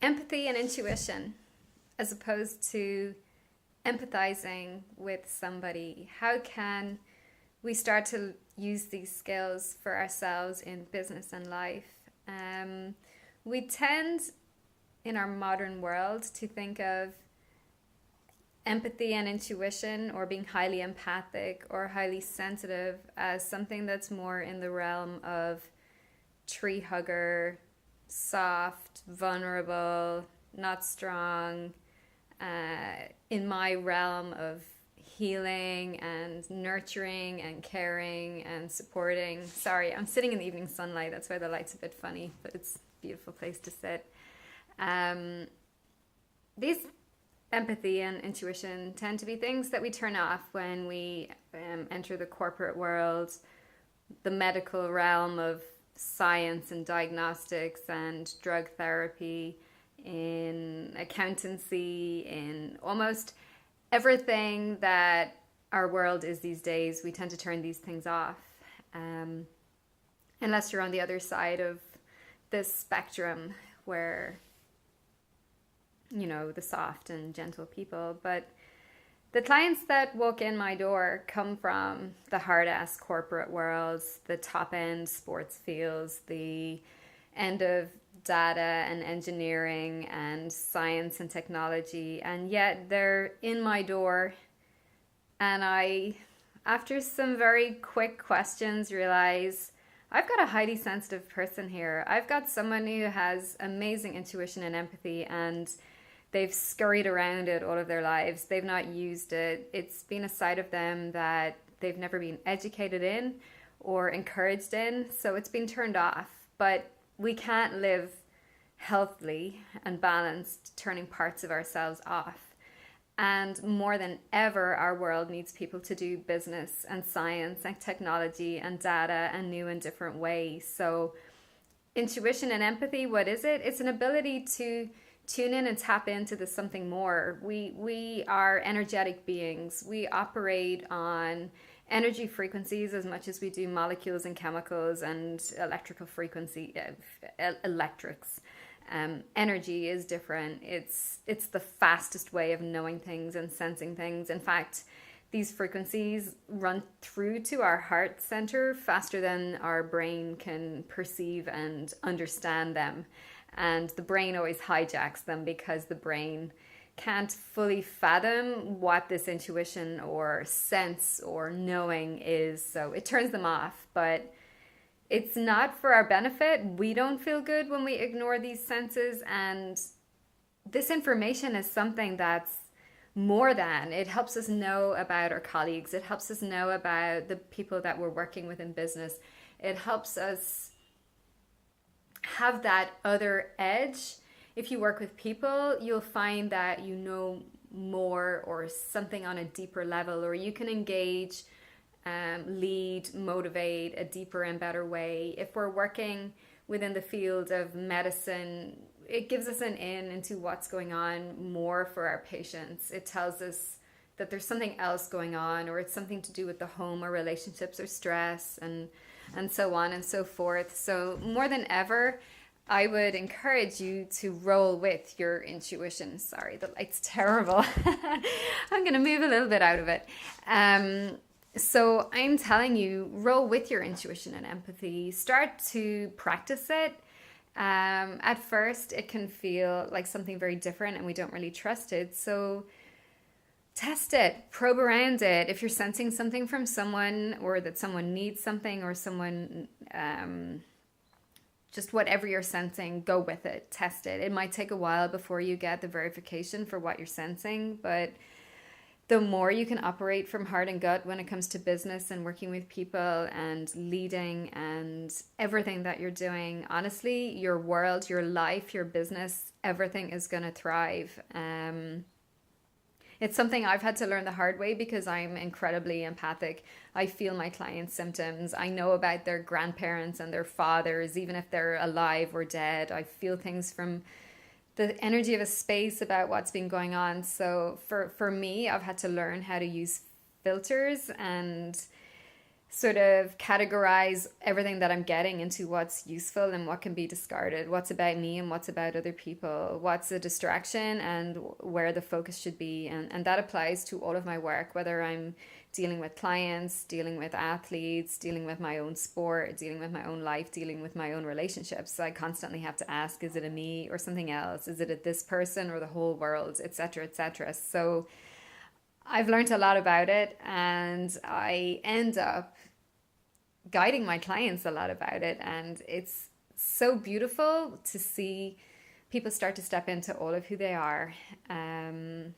empathy and intuition as opposed to empathizing with somebody. How can we start to use these skills for ourselves in business and life? We tend in our modern world to think of empathy and intuition or being highly empathic or highly sensitive as something that's more in the realm of tree hugger, soft, vulnerable, not strong, in my realm of healing and nurturing and caring and supporting. Sorry, I'm sitting in the evening sunlight. That's why the light's a bit funny, but it's a beautiful place to sit. These empathy and intuition tend to be things that we turn off when we enter the corporate world, the medical realm of science and diagnostics and drug therapy, in accountancy, in almost everything that our world is these days. We tend to turn these things off, unless you're on the other side of this spectrum where, you know, the soft and gentle people. But the clients that walk in my door come from the hard-ass corporate worlds, the top-end sports fields, the end of data and engineering and science and technology, and yet they're in my door, and I, after some very quick questions, realize I've got a highly sensitive person here. I've got someone who has amazing intuition and empathy, and they've scurried around it all of their lives. They've not used it. It's been a side of them that they've never been educated in or encouraged in, so it's been turned off. But we can't live healthily and balanced turning parts of ourselves off. And more than ever, our world needs people to do business and science and technology and data and new and different ways. So intuition and empathy, what is it? It's an ability to tune in and tap into the something more. We are energetic beings. We operate on energy frequencies as much as we do molecules and chemicals and electrical frequency, electrics. Energy is different. It's the fastest way of knowing things and sensing things. In fact, these frequencies run through to our heart center faster than our brain can perceive and understand them. And the brain always hijacks them because the brain can't fully fathom what this intuition or sense or knowing is. So it turns them off, but it's not for our benefit. We don't feel good when we ignore these senses, and this information is something that's more than. It helps us know about our colleagues. It helps us know about the people that we're working with in business. It helps us have that other edge. If you work with people, you'll find that you know more or something on a deeper level, or you can engage, lead, motivate a deeper and better way. If we're working within the field of medicine, it gives us an in into what's going on more for our patients. It tells us that there's something else going on, or it's something to do with the home or relationships or stress and so on and so forth. So more than ever, I would encourage you to roll with your intuition. Sorry, the light's terrible. I'm going to move a little bit out of it. So I'm telling you, roll with your intuition and empathy. Start to practice it. At first, it can feel like something very different and we don't really trust it. So test it, probe around it. If you're sensing something from someone, or that someone needs something, or someone, just whatever you're sensing, go with it, test it. It might take a while before you get the verification for what you're sensing, but the more you can operate from heart and gut when it comes to business and working with people and leading and everything that you're doing, honestly, your world, your life, your business, everything is going to thrive. It's something I've had to learn the hard way because I'm incredibly empathic. I feel my clients' symptoms. I know about their grandparents and their fathers, even if they're alive or dead. I feel things from the energy of a space about what's been going on. So for me, I've had to learn how to use filters and sort of categorize everything that I'm getting into what's useful and what can be discarded, what's about me and what's about other people, what's a distraction and where the focus should be. And that applies to all of my work, whether I'm dealing with clients, dealing with athletes, dealing with my own sport, dealing with my own life, dealing with my own relationships. So I constantly have to ask, is it a me or something else? Is it a this person or the whole world, etc., etc. So I've learned a lot about it, and I end up guiding my clients a lot about it. And it's so beautiful to see people start to step into all of who they are. A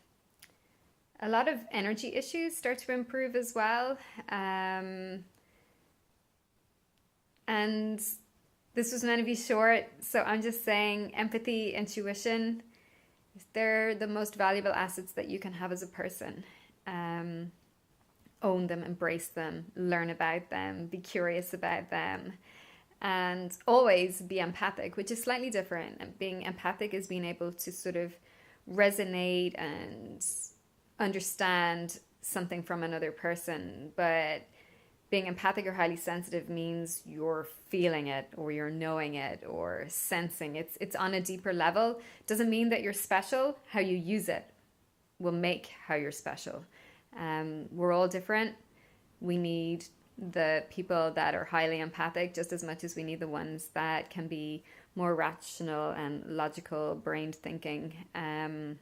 lot of energy issues start to improve as well. And this was meant to be short, so I'm just saying empathy, intuition, they're the most valuable assets that you can have as a person. Um, Own them, embrace them, learn about them, be curious about them, and always be empathic, which is slightly different. And being empathic is being able to sort of resonate and understand something from another person, but being empathic or highly sensitive means you're feeling it or you're knowing it or sensing it's on a deeper level. Doesn't mean that you're special. How you use it will make how you're special. We're all different. We need the people that are highly empathic just as much as we need the ones that can be more rational and logical, brain thinking, and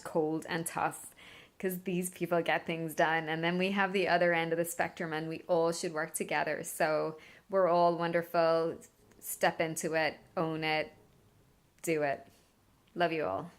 cold and tough, because these people get things done. And then we have the other end of the spectrum, and we all should work together. So we're all wonderful. Step into it, own it, do it. Love you all.